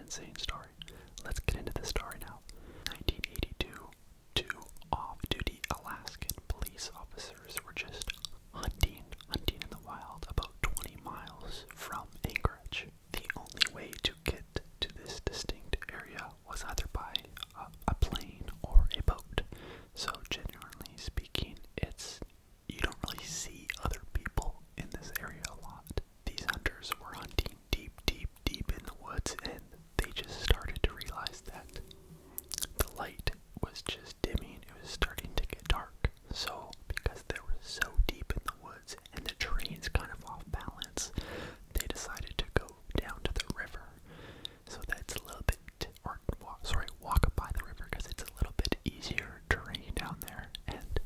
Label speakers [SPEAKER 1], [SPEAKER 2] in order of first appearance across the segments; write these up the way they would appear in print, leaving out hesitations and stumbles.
[SPEAKER 1] insane story. Let's get into the story now. 1982, two off-duty Alaskan police officers were just hunting in the wild about 20 miles from Anchorage. The only way to get to this distinct area was either by a plane or a boat. So generally speaking, you don't really see other people in this area a lot. These hunters were hunting deep in the woods, and they just started to realize that the light was just dimming. It was starting to get dark. So because they were so deep in the woods and the terrain's kind of off balance, they decided to go down to the river. So that's a little bit, walk by the river, because it's a little bit easier terrain down there, and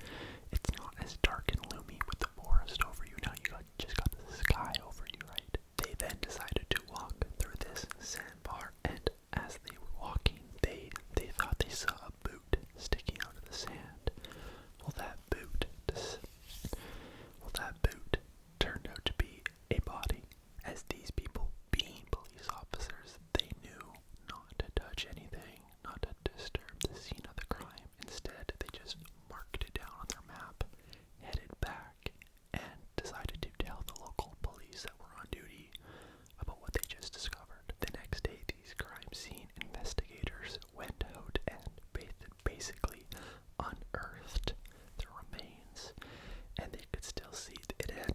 [SPEAKER 1] it's not as dark and gloomy with the forest over you. Now just got the sky over you, right? They then decided to walk through this sandbar, and as they were walking, they thought they saw a boot sticking out of the sand. Well, that boot turned out to be a body. As these people, being police officers, they knew not to touch anything, not to disturb the scene of the crime. Instead, they just marked it down on their map, headed back, and decided to tell the local police that were on duty about what they just discovered. The next day, these crime scene investigators went out and basically unearthed the remains, and they could still see it had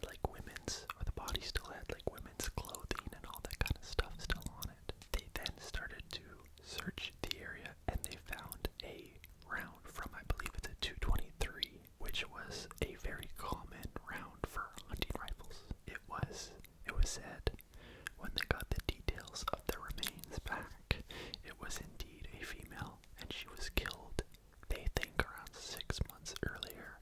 [SPEAKER 1] the body still had women's clothing and all that kind of stuff still on it. They then started to search the area, and they found a round from, I believe it's a .223, which was a very common round for hunting rifles. It was said, when they got the details of the remains back, it was indeed a female, and she was killed, they think, around 6 months earlier,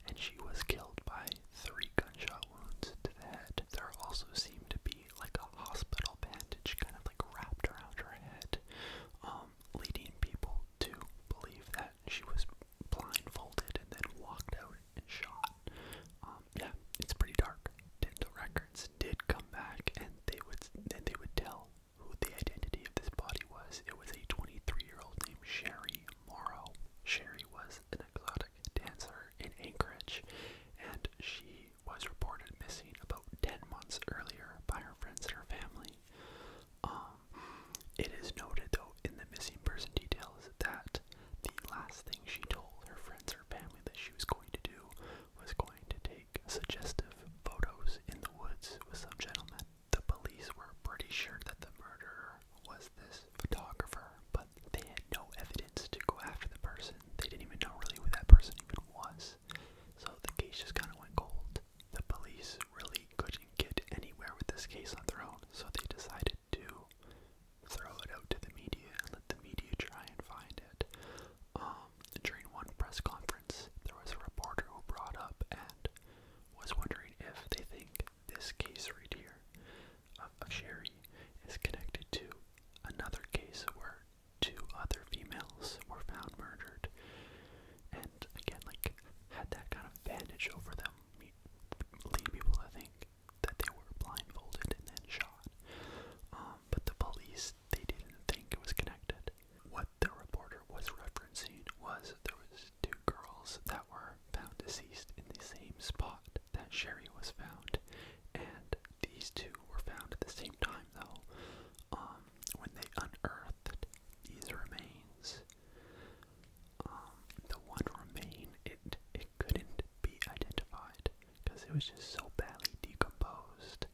[SPEAKER 1] and she was killed by 3 gunshot wounds to the head. There also seemed to be a hospital bandage kind of wrapped around her head, leading people to believe that she was blindfolded and then walked out and shot. Yeah, it's pretty dark. Dental records did come back, and they would tell who the identity of this body was. It was a 23-year-old named Sherry Morrow. Sherry was an exotic dancer in Anchorage, and she was reported missing about 10 months earlier by her friends and her family. It is noted, though, in the missing person details that the last thing she told her friends or family that she was going to do was going to take suggestive photos in the woods with some gentleman. The police were pretty sure that the murderer was this photographer, but they had no evidence to go after the person. They didn't even know really who that person even was. So the case just kind of went cold. The police really couldn't get anywhere with this case on their own, so they decided to throw it out to the media and let the media try and find it. During one press conference, there was a reporter who brought up and was wondering if they think this case right here of Sherry is connected to another case where 2 other females were found murdered, and again, had that kind of bandage over them, leading people to think that they were blindfolded and then shot. But the police, they didn't think it was connected. What the reporter was referencing was there was 2 girls that were found deceased in the same spot that Sherry was found, and these 2 were found at the same time, though. When they unearthed these remains, the one remain, it couldn't be identified because it was just so badly decomposed.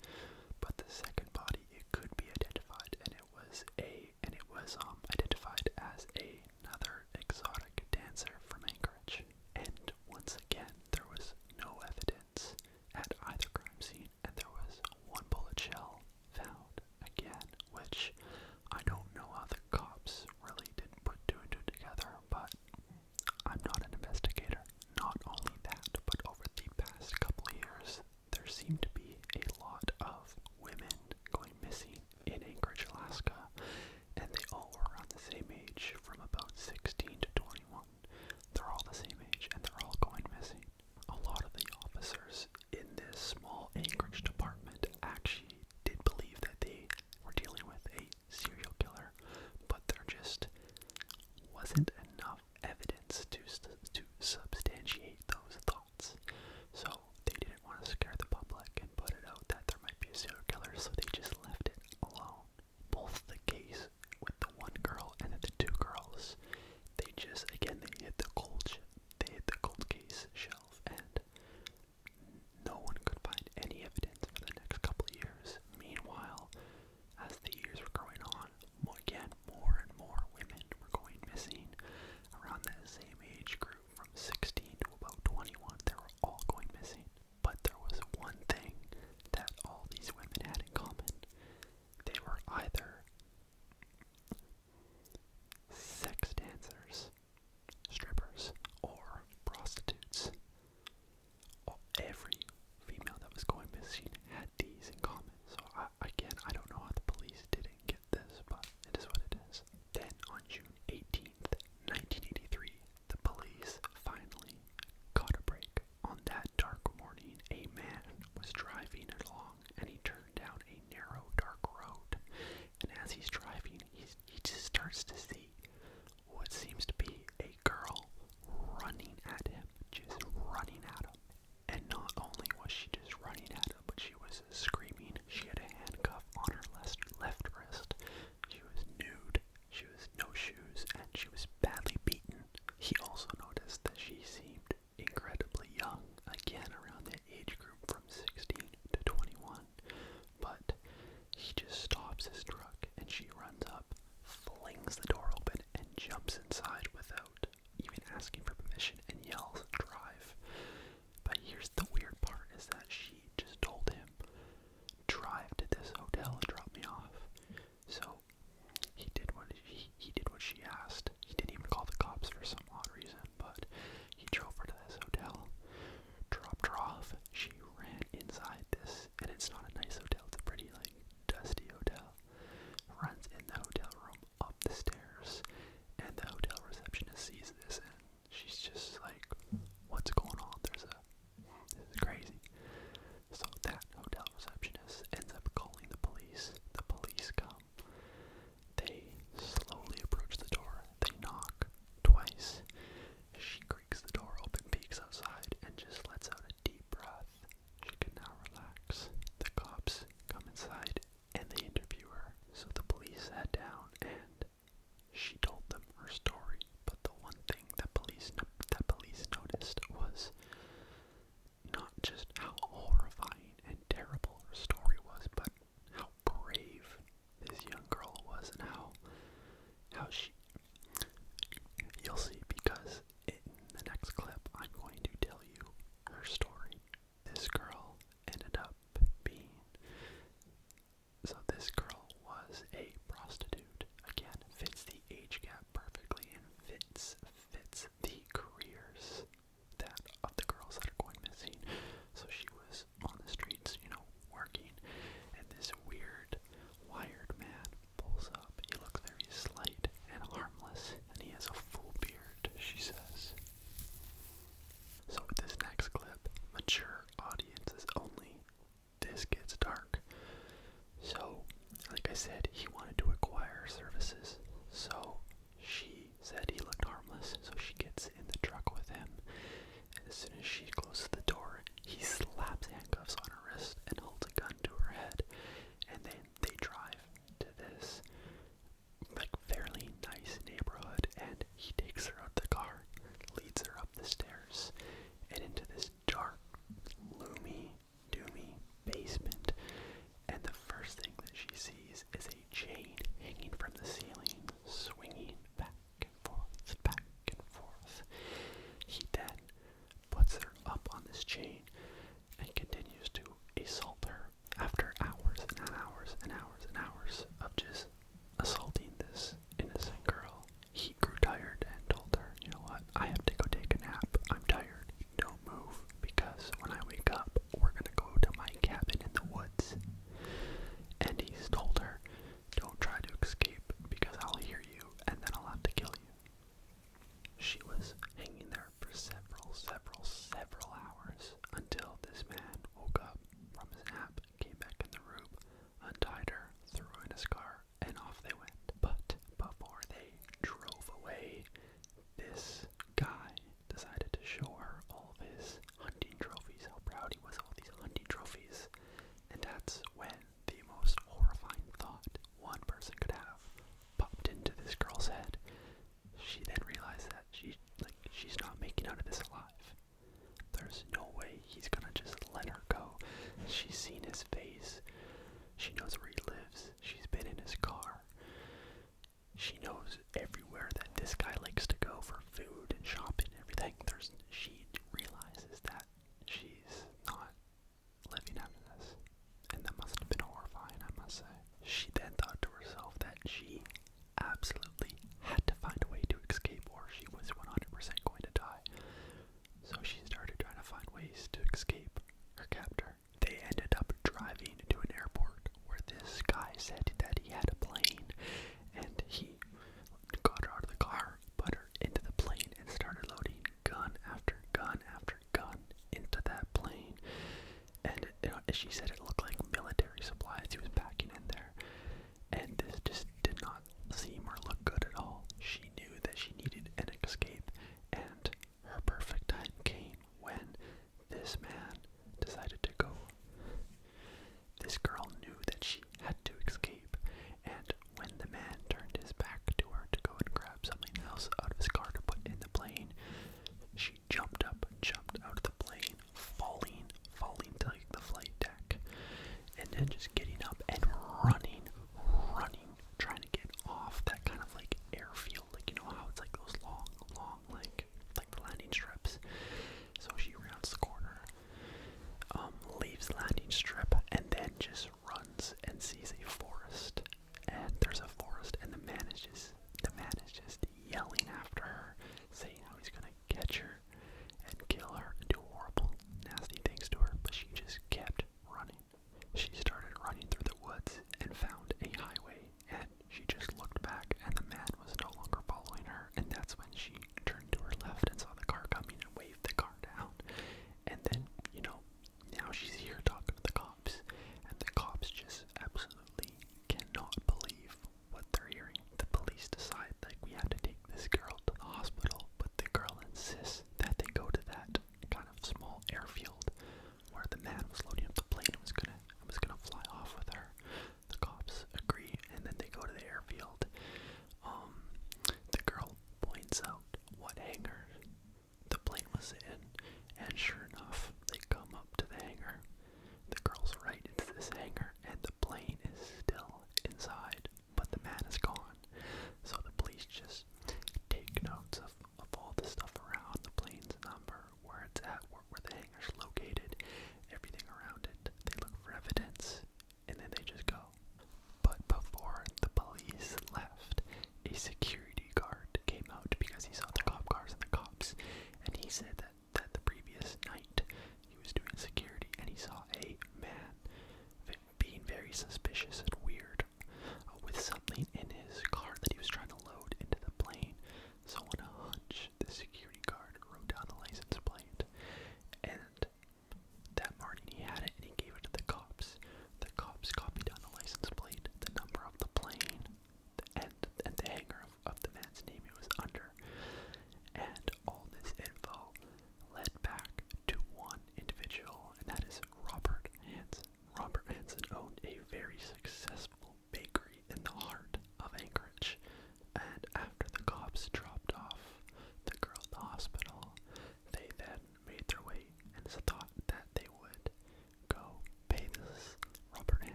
[SPEAKER 1] But the second body, it could be identified, and it was identified as another exotic dancer from Anchorage. And once again, there was no evidence at either crime scene, and there was 1 bullet shell found again, which I don't know how the cops really didn't put 2 and 2 together, but I'm not an investigator. Not only that, but over the past couple of years, flings the door open and jumps inside without even asking for permission and yells, "Drive." But here's the weird part, is that she just told him, "Drive to this hotel and drop me off." So he did what she asked. He didn't even call the cops for some odd reason, but he drove her to this hotel, dropped her off. She ran inside this, and it's not a nice hotel, it's a pretty like dusty hotel. Runs in the hotel room, up the stairs, and the hotel receptionist sees this, and she's just like, "What's going on? This is crazy."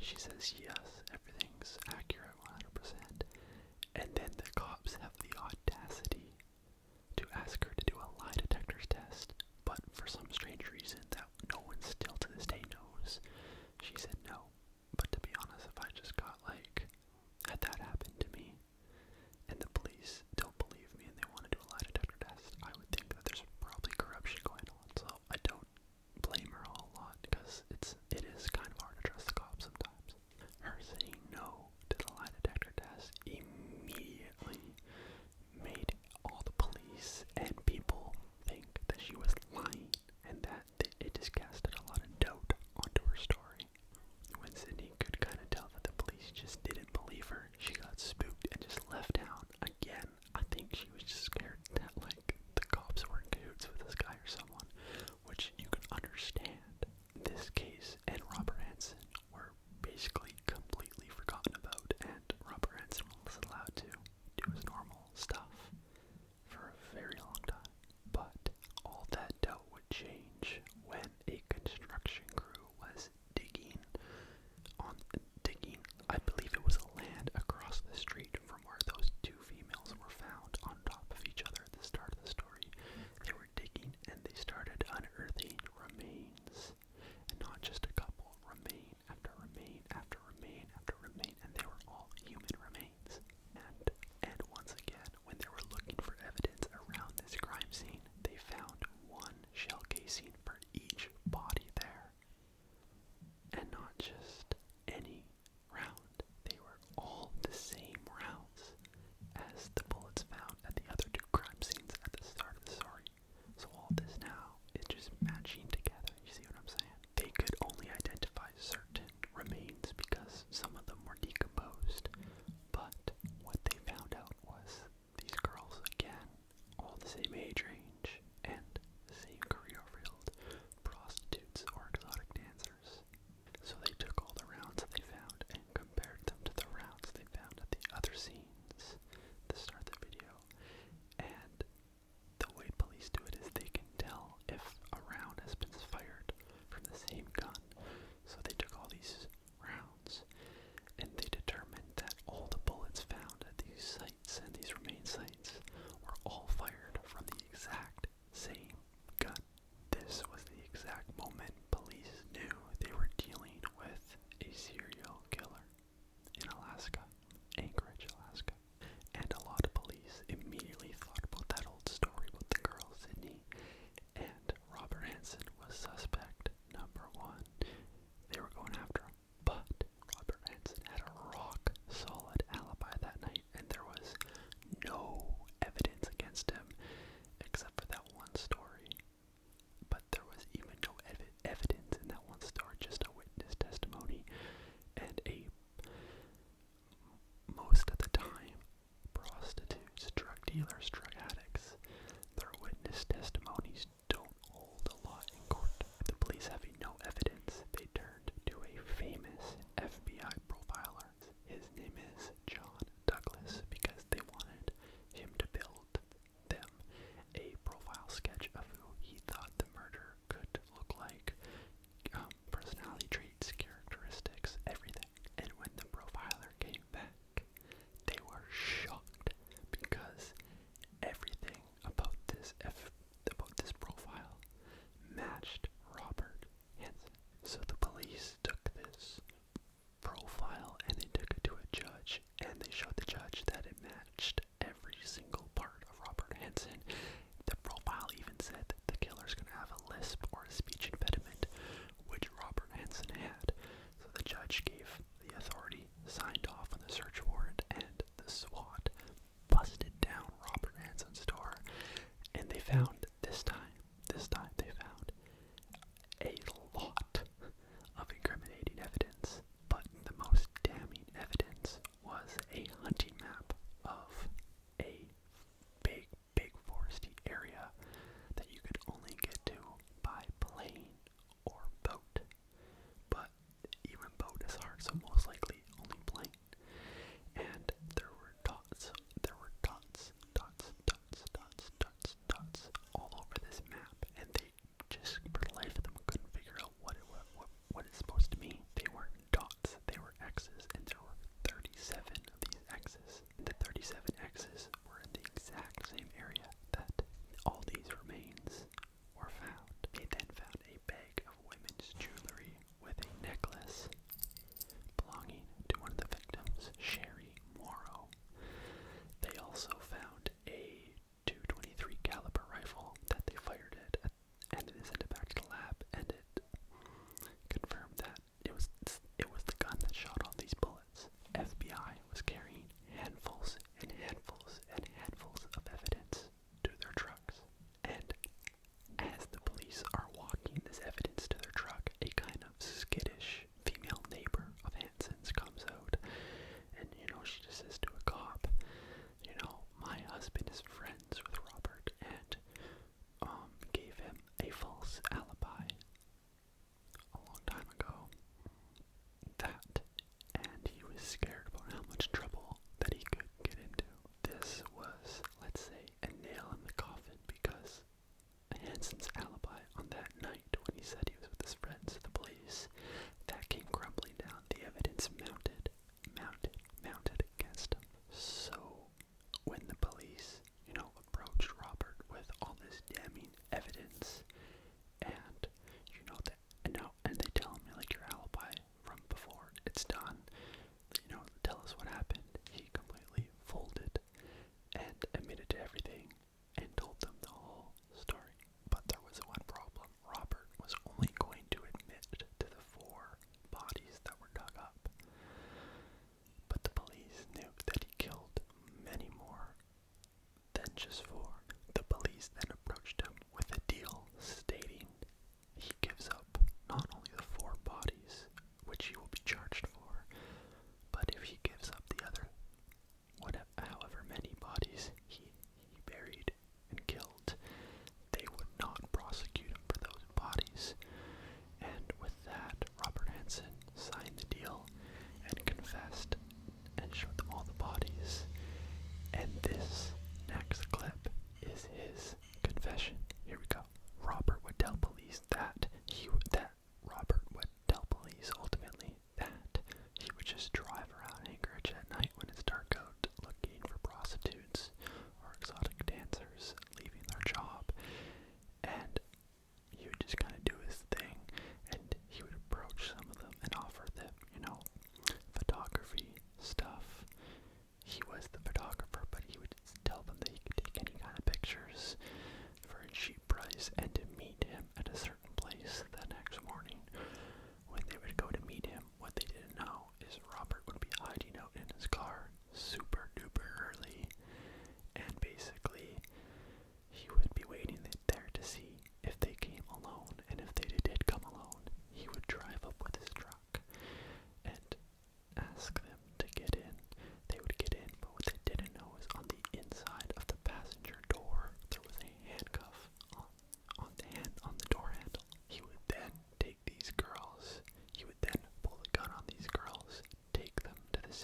[SPEAKER 1] She says, yes, everything's accurate 100%. And then the cops have the audacity to ask her to do a lie detector test, but for some strange reason that no one still to this day knows, she said no. But to be honest, if I just got had that happen to me, and the police don't believe me and they want to do a lie detector test, I would think that there's probably corruption going on. So I don't blame her a whole lot, because it is kind of hard to trust the cops sometimes. Her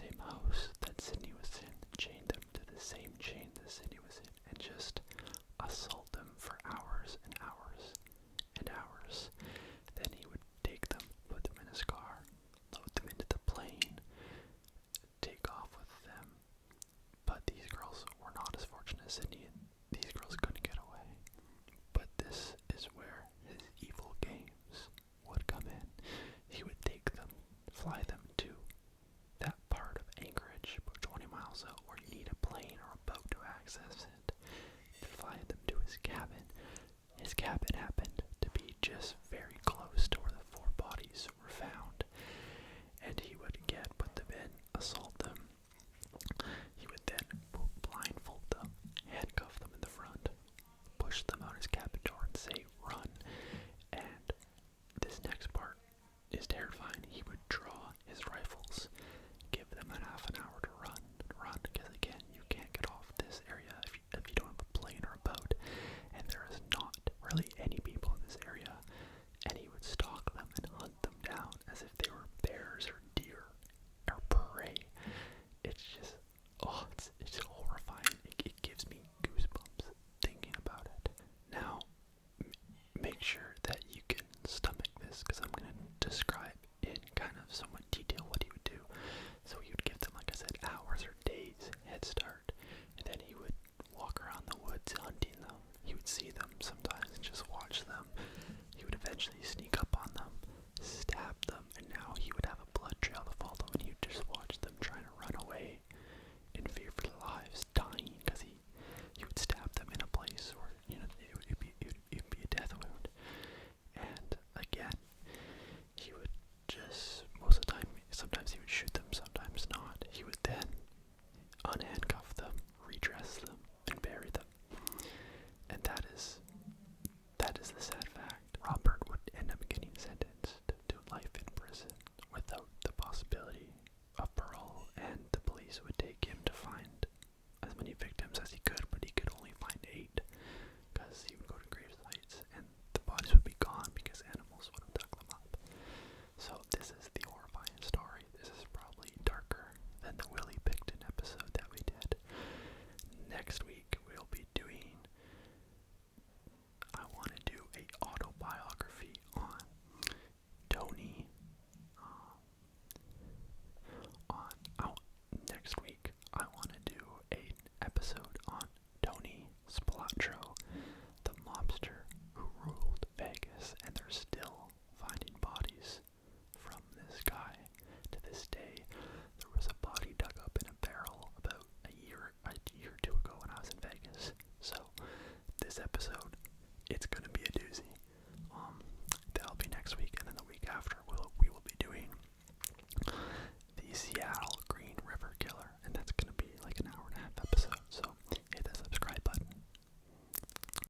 [SPEAKER 1] same house that Sydney was in, chain them to the same chain that Sydney was in, and just assault them for hours and hours and hours. Then he would take them, put them in his car, load them into the plane, take off with them. But these girls were not as fortunate as Sydney, and these girls couldn't get away. But this is where his evil games would come in. He would take them, fly them to that part of Anchorage, about 20 miles out, where you need a plane or a boat to access it, to fly them to his cabin. His cabin happened to be just very close to where the 4 bodies were found, and he would again put them in, assault them. He would then blindfold them, handcuff them in the front, push them out his cabin door and say, "Run." And this next part is terrifying. He would draw his rifles, give them a half an hour to run, because again, you can't get off this area if you don't have a plane or a boat, and there is not really any people in this area. And he would stalk them and hunt them down as if they were bears or deer or prey. It's just, it's horrifying. It gives me goosebumps thinking about it. Now, make sure that you can stomach this, because I'm going to describe in kind of somewhat detail what he would do. So he would give them, like I said, hours or days head start, and then he would walk around the woods hunting them. He would see them sometimes and just watch them. He would eventually sneak up on them, stab them, and now he would have a blood trail to follow, and he would just watch them trying to run away in fear for their lives, dying, because he would stab them in a place where, it would be a death wound. And again, he would just, most of the time, sometimes he would shoot them, sometimes not. He would then unhandcuff them, redress them, and bury them. And that is the sad fact. Robert would end up getting sentenced to life in prison without the possibility of parole, and the police would take him to find as many victims as he could